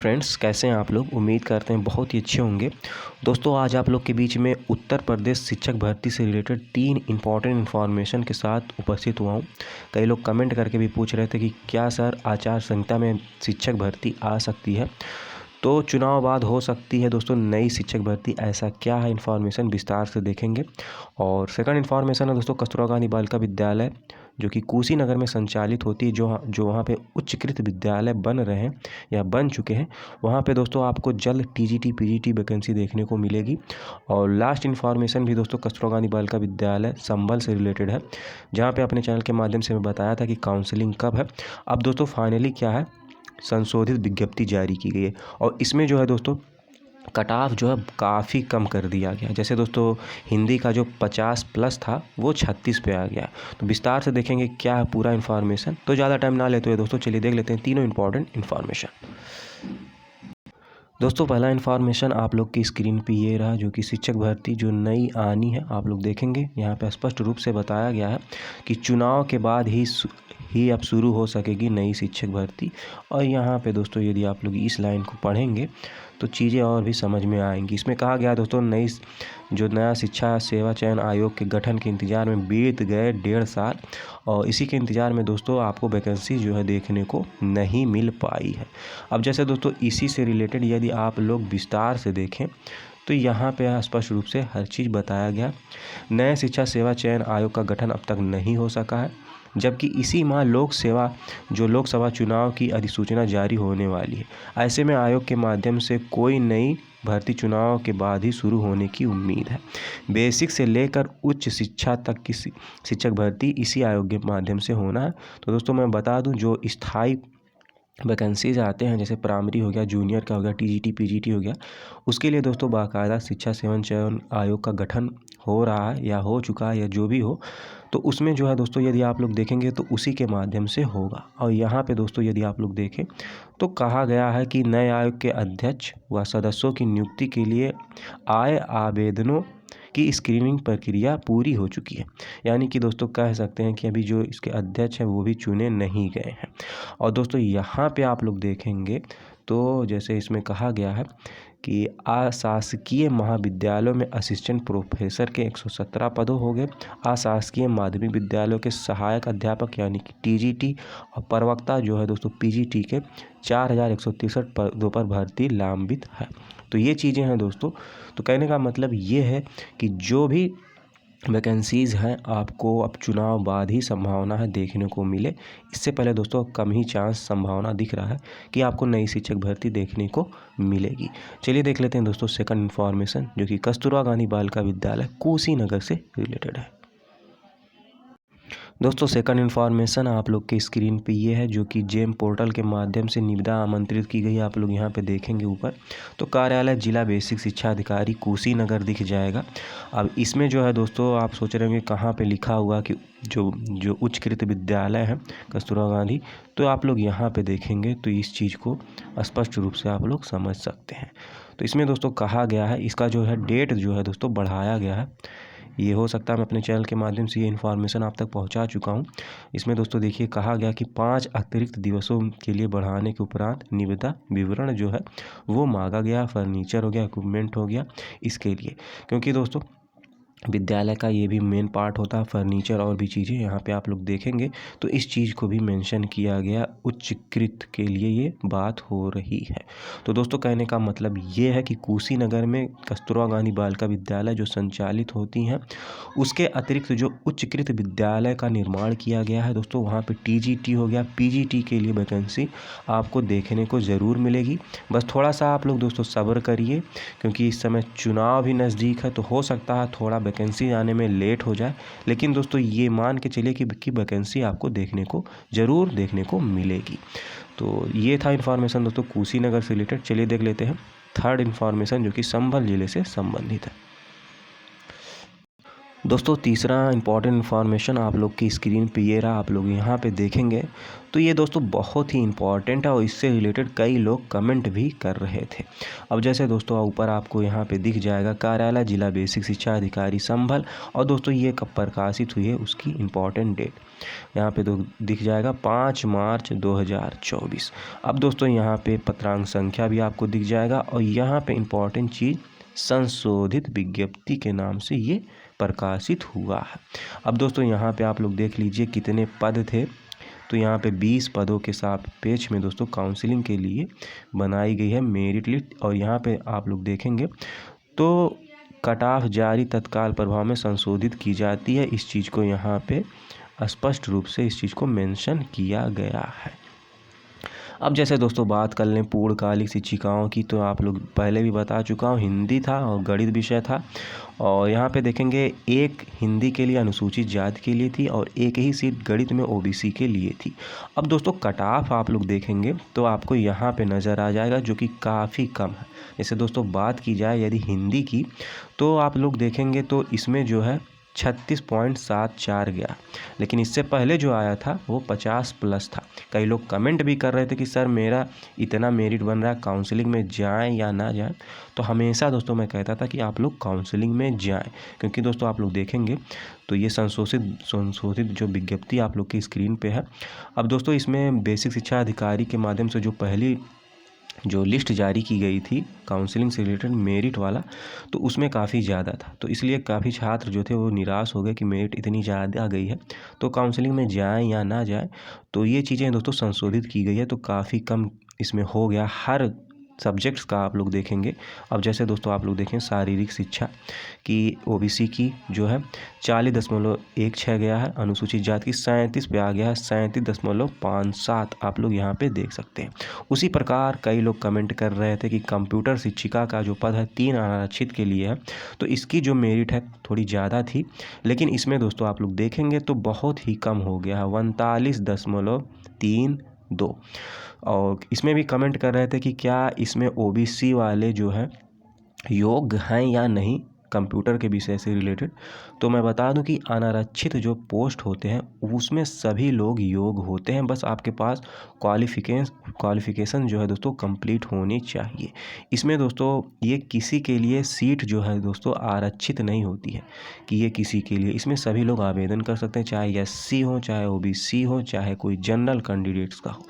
Friends, कैसे हैं आप लोग। उम्मीद करते हैं बहुत ही अच्छे होंगे। दोस्तों, आज आप लोग के बीच में उत्तर प्रदेश शिक्षक भर्ती से रिलेटेड 3 इम्पॉर्टेंट इन्फॉर्मेशन के साथ उपस्थित हुआ हूँ। कई लोग कमेंट करके भी पूछ रहे थे कि क्या सर आचार संहिता में शिक्षक भर्ती आ सकती है, तो चुनाव बाद हो सकती है दोस्तों नई शिक्षक भर्ती। ऐसा क्या है, इन्फॉर्मेशन विस्तार से देखेंगे। और सेकंड इन्फॉर्मेशन है दोस्तों कस्तूरबा गांधी बालिका विद्यालय जो कि कुशीनगर में संचालित होती है, जो वहाँ पे उच्चकृत विद्यालय बन रहे हैं या बन चुके हैं, वहाँ पे दोस्तों आपको जल्द टीजीटी पीजीटी वैकेंसी देखने को मिलेगी। और लास्ट इन्फॉर्मेशन भी दोस्तों कस्तूरबा गांधी बालिका विद्यालय संभल से रिलेटेड है, जहाँ पे अपने चैनल के माध्यम से मैं बताया था कि काउंसलिंग कब है। अब दोस्तों फाइनली क्या है, संशोधित विज्ञप्ति जारी की गई है और इसमें जो है दोस्तों कट ऑफ जो है काफ़ी कम कर दिया गया। जैसे दोस्तों हिंदी का जो 50+ था वो 36 पे आ गया। तो विस्तार से देखेंगे क्या है पूरा इन्फॉर्मेशन। तो ज़्यादा टाइम ना लेते हुए दोस्तों चलिए देख लेते हैं तीनों इंपॉर्टेंट इन्फॉर्मेशन। दोस्तों पहला इन्फॉर्मेशन आप लोग की स्क्रीन पे ये रहा, जो कि शिक्षक भर्ती जो नई आनी है। आप लोग देखेंगे यहाँ पे स्पष्ट रूप से बताया गया है कि चुनाव के बाद ही अब शुरू हो सकेगी नई शिक्षक भर्ती। और यहाँ पे दोस्तों यदि आप लोग इस लाइन को पढ़ेंगे तो चीज़ें और भी समझ में आएंगी। इसमें कहा गया दोस्तों नया शिक्षा सेवा चयन आयोग के गठन के इंतज़ार में बीत गए 1.5 साल और इसी के इंतज़ार में दोस्तों आपको वैकेंसी जो है देखने को नहीं मिल पाई है। अब जैसे दोस्तों इसी से रिलेटेड यदि आप लोग विस्तार से देखें तो यहाँ पे स्पष्ट रूप से हर चीज़ बताया गया। नए शिक्षा सेवा चयन आयोग का गठन अब तक नहीं हो सका है, जबकि इसी माह लोकसभा चुनाव की अधिसूचना जारी होने वाली है। ऐसे में आयोग के माध्यम से कोई नई भर्ती चुनाव के बाद ही शुरू होने की उम्मीद है। बेसिक से लेकर उच्च शिक्षा तक की शिक्षक भर्ती इसी आयोग के माध्यम से होना है। तो दोस्तों मैं बता दूं, जो स्थायी वैकेंसीज आते हैं जैसे प्राइमरी हो गया, जूनियर का हो गया, टीजीटी पीजीटी हो गया, उसके लिए दोस्तों बाकायदा शिक्षा सेवा चयन आयोग का गठन हो रहा है या हो चुका है या जो भी हो। तो उसमें जो है दोस्तों यदि आप लोग देखेंगे तो उसी के माध्यम से होगा। और यहाँ पे दोस्तों यदि आप लोग देखें तो कहा गया है कि नए आयोग के अध्यक्ष व सदस्यों की नियुक्ति के लिए आए आवेदनों की स्क्रीनिंग प्रक्रिया पूरी हो चुकी है। यानी कि दोस्तों कह सकते हैं कि अभी जो इसके अध्यक्ष हैं वो भी चुने नहीं गए हैं। और दोस्तों यहाँ पे आप लोग देखेंगे तो जैसे इसमें कहा गया है कि अशासकीय महाविद्यालयों में असिस्टेंट प्रोफेसर के 117 पदों हो गए। अशासकीय माध्यमिक विद्यालयों के सहायक अध्यापक यानी कि टीजीटी और प्रवक्ता जो है दोस्तों पीजीटी के 4163 पदों पर भर्ती लंबित है। तो ये चीज़ें हैं दोस्तों। तो कहने का मतलब ये है कि जो भी वैकेंसीज़ हैं आपको अब चुनाव बाद ही संभावना है देखने को मिले। इससे पहले दोस्तों कम ही चांस संभावना दिख रहा है कि आपको नई शिक्षक भर्ती देखने को मिलेगी। चलिए देख लेते हैं दोस्तों सेकंड इन्फॉर्मेशन, जो कि कस्तूरबा गांधी बालिका विद्यालय कुशीनगर से रिलेटेड है। दोस्तों सेकंड इन्फॉर्मेशन आप लोग के स्क्रीन पे ये है, जो कि जेम पोर्टल के माध्यम से निविदा आमंत्रित की गई है। आप लोग यहाँ पे देखेंगे ऊपर तो कार्यालय जिला बेसिक शिक्षा अधिकारी कुशीनगर दिख जाएगा। अब इसमें जो है दोस्तों आप सोच रहे होंगे कहाँ पे लिखा हुआ कि जो उच्चकृत विद्यालय है कस्तूरबा गांधी, तो आप लोग यहाँ पे देखेंगे तो इस चीज़ को स्पष्ट रूप से आप लोग समझ सकते हैं। तो इसमें दोस्तों कहा गया है, इसका जो है डेट जो है दोस्तों बढ़ाया गया है। ये हो सकता है मैं अपने चैनल के माध्यम से ये इन्फॉर्मेशन आप तक पहुंचा चुका हूं। इसमें दोस्तों देखिए कहा गया कि 5 अतिरिक्त दिवसों के लिए बढ़ाने के उपरांत निविदा विवरण जो है वो मांगा गया। फर्नीचर हो गया, इक्विपमेंट हो गया, इसके लिए, क्योंकि दोस्तों विद्यालय का ये भी मेन पार्ट होता है फर्नीचर और भी चीज़ें। यहाँ पे आप लोग देखेंगे तो इस चीज़ को भी मेंशन किया गया, उच्चकृत के लिए ये बात हो रही है। तो दोस्तों कहने का मतलब ये है कि कुशीनगर में कस्तूरबा गांधी बालिका विद्यालय जो संचालित होती हैं उसके अतिरिक्त जो उच्चकृत विद्यालय का निर्माण किया गया है दोस्तों, वहाँ पे टीजीटी हो गया, पीजीटी के लिए वैकेंसी आपको देखने को ज़रूर मिलेगी। बस थोड़ा सा आप लोग दोस्तों सब्र करिए, क्योंकि इस समय चुनाव भी नज़दीक है, तो हो सकता है थोड़ा वैकेंसी आने में लेट हो जाए। लेकिन दोस्तों ये मान के चलिए कि वैकेंसी आपको ज़रूर देखने को मिलेगी। तो ये था इन्फॉर्मेशन दोस्तों कुशीनगर से रिलेटेड। चलिए देख लेते हैं थर्ड इन्फॉर्मेशन, जो कि संभल जिले से संबंधित है। दोस्तों तीसरा इम्पॉर्टेंट इन्फॉर्मेशन आप लोग की स्क्रीन पे ये रहा, आप लोग यहाँ पे देखेंगे तो ये दोस्तों बहुत ही इम्पॉर्टेंट है और इससे रिलेटेड कई लोग कमेंट भी कर रहे थे। अब जैसे दोस्तों ऊपर आपको यहाँ पे दिख जाएगा कार्यालय जिला बेसिक शिक्षा अधिकारी संभल, और दोस्तों ये कब प्रकाशित हुई है उसकी इम्पॉर्टेंट डेट यहाँ पे दिख जाएगा 5 मार्च 2024। अब दोस्तों यहाँ पे पत्रांक संख्या भी आपको दिख जाएगा और यहाँ पे इम्पॉर्टेंट चीज़ संशोधित विज्ञप्ति के नाम से ये प्रकाशित हुआ है। अब दोस्तों यहाँ पे आप लोग देख लीजिए कितने पद थे, तो यहाँ पे 20 पदों के सापेक्ष में दोस्तों काउंसलिंग के लिए बनाई गई है मेरिट लिस्ट। और यहाँ पे आप लोग देखेंगे तो कट ऑफ जारी तत्काल प्रभाव में संशोधित की जाती है। इस चीज़ को यहाँ पे स्पष्ट रूप से इस चीज़ को मेंशन किया गया है। अब जैसे दोस्तों बात कर लें पूर्णकालिक शिक्षिकाओं की, तो आप लोग पहले भी बता चुका हूँ, हिंदी था और गणित विषय था। और यहाँ पे देखेंगे एक हिंदी के लिए अनुसूचित जाति के लिए थी और एक ही सीट गणित में ओबीसी के लिए थी। अब दोस्तों कट ऑफ आप लोग देखेंगे तो आपको यहाँ पे नज़र आ जाएगा जो कि काफ़ी कम है। जैसे दोस्तों बात की जाए यदि हिंदी की, तो आप लोग देखेंगे तो इसमें जो है 36.74 गया, लेकिन इससे पहले जो आया था वो 50 प्लस था। कई लोग कमेंट भी कर रहे थे कि सर मेरा इतना मेरिट बन रहा है, काउंसलिंग में जाएं या ना जाएं। तो हमेशा दोस्तों मैं कहता था कि आप लोग काउंसलिंग में जाएं, क्योंकि दोस्तों आप लोग देखेंगे तो ये संशोधित जो विज्ञप्ति आप लोग की स्क्रीन पे है। अब दोस्तों इसमें बेसिक शिक्षा अधिकारी के माध्यम से जो पहली जो लिस्ट जारी की गई थी काउंसलिंग से रिलेटेड मेरिट वाला, तो उसमें काफ़ी ज़्यादा था, तो इसलिए काफ़ी छात्र जो थे वो निराश हो गए कि मेरिट इतनी ज़्यादा आ गई है तो काउंसलिंग में जाएं या ना जाएं। तो ये चीज़ें दोस्तों संशोधित की गई है, तो काफ़ी कम इसमें हो गया हर सब्जेक्ट्स का आप लोग देखेंगे। अब जैसे दोस्तों आप लोग देखें शारीरिक शिक्षा की ओबीसी की जो है 40.16 गया है, अनुसूचित जाति की 37 पे आ गया है 37.57 आप लोग यहाँ पे देख सकते हैं। उसी प्रकार कई लोग कमेंट कर रहे थे कि कंप्यूटर शिक्षिका का जो पद है 3 आरक्षित के लिए है, तो इसकी जो मेरिट है थोड़ी ज़्यादा थी, लेकिन इसमें दोस्तों आप लोग देखेंगे तो बहुत ही कम हो गया है 39.32। और इसमें भी कमेंट कर रहे थे कि क्या इसमें ओबीसी वाले जो है योग्य हैं या नहीं कंप्यूटर के विषय से रिलेटेड। तो मैं बता दूं कि अनारक्षित जो पोस्ट होते हैं उसमें सभी लोग योग्य होते हैं, बस आपके पास क्वालिफिकेशन जो है दोस्तों कंप्लीट होनी चाहिए। इसमें दोस्तों ये किसी के लिए सीट जो है दोस्तों आरक्षित नहीं होती है कि ये किसी के लिए, इसमें सभी लोग आवेदन कर सकते हैं, चाहे एससी हो, चाहे ओबीसी हो, चाहे कोई जनरल कैंडिडेट्स का हो,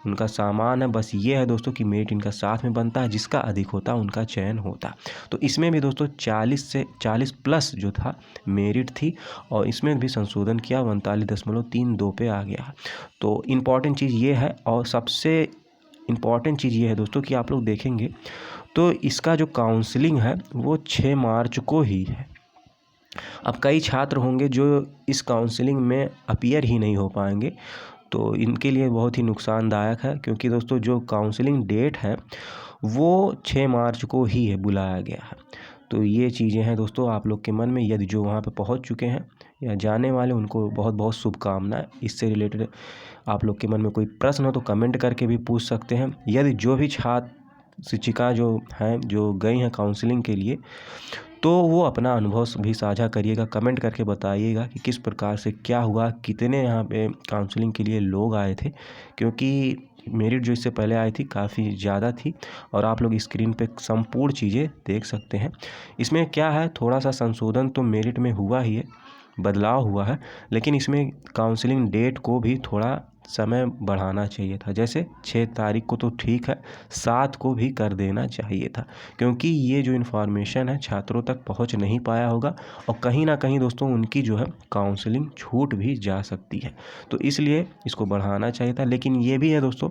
उनका सामान है। बस ये है दोस्तों कि मेरिट इनका साथ में बनता है, जिसका अधिक होता है उनका चयन होता। तो इसमें भी दोस्तों 40 प्लस जो था मेरिट थी, और इसमें भी संशोधन किया 39.32 पे आ गया। तो इम्पॉर्टेंट चीज़ ये है, और सबसे इम्पॉर्टेंट चीज़ ये है दोस्तों कि आप लोग देखेंगे तो इसका जो काउंसलिंग है वो 6 मार्च को ही है। अब कई छात्र होंगे जो इस काउंसलिंग में अपीयर ही नहीं हो पाएंगे, तो इनके लिए बहुत ही नुकसानदायक है, क्योंकि दोस्तों जो काउंसलिंग डेट है वो 6 मार्च को ही है बुलाया गया है। तो ये चीज़ें हैं दोस्तों आप लोग के मन में, यदि जो वहाँ पे पहुँच चुके हैं या जाने वाले उनको बहुत बहुत शुभकामनाएं। इससे रिलेटेड आप लोग के मन में कोई प्रश्न हो तो कमेंट करके भी पूछ सकते हैं। यदि जो भी छात्र शिक्षिका जो हैं जो गई हैं काउंसलिंग के लिए, तो वो अपना अनुभव भी साझा करिएगा, कमेंट करके बताइएगा कि किस प्रकार से क्या हुआ, कितने यहाँ पे काउंसलिंग के लिए लोग आए थे, क्योंकि मेरिट जो इससे पहले आई थी काफ़ी ज़्यादा थी। और आप लोग स्क्रीन पे संपूर्ण चीज़ें देख सकते हैं। इसमें क्या है, थोड़ा सा संशोधन तो मेरिट में हुआ ही है, बदलाव हुआ है, लेकिन इसमें काउंसलिंग डेट को भी थोड़ा समय बढ़ाना चाहिए था। जैसे 6 तारीख को तो ठीक है, 7 को भी कर देना चाहिए था, क्योंकि ये जो इन्फॉर्मेशन है छात्रों तक पहुंच नहीं पाया होगा, और कहीं ना कहीं दोस्तों उनकी जो है काउंसलिंग छूट भी जा सकती है। तो इसलिए इसको बढ़ाना चाहिए था। लेकिन ये भी है दोस्तों,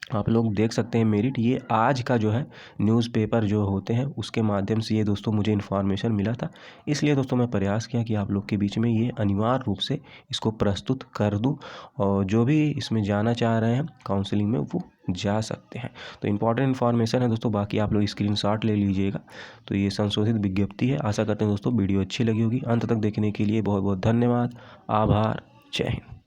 आप लोग देख सकते हैं मेरिट ये आज का जो है न्यूज़पेपर जो होते हैं उसके माध्यम से ये दोस्तों मुझे इन्फॉर्मेशन मिला था, इसलिए दोस्तों मैं प्रयास किया कि आप लोग के बीच में ये अनिवार्य रूप से इसको प्रस्तुत कर दूं, और जो भी इसमें जाना चाह रहे हैं काउंसलिंग में वो जा सकते हैं। तो इम्पॉर्टेंट इन्फॉर्मेशन है दोस्तों, बाकी आप लोग स्क्रीनशॉट ले लीजिएगा। तो ये संशोधित विज्ञप्ति है। आशा करते हैं दोस्तों वीडियो अच्छी लगी होगी। अंत तक देखने के लिए बहुत बहुत धन्यवाद, आभार, जय हिंद।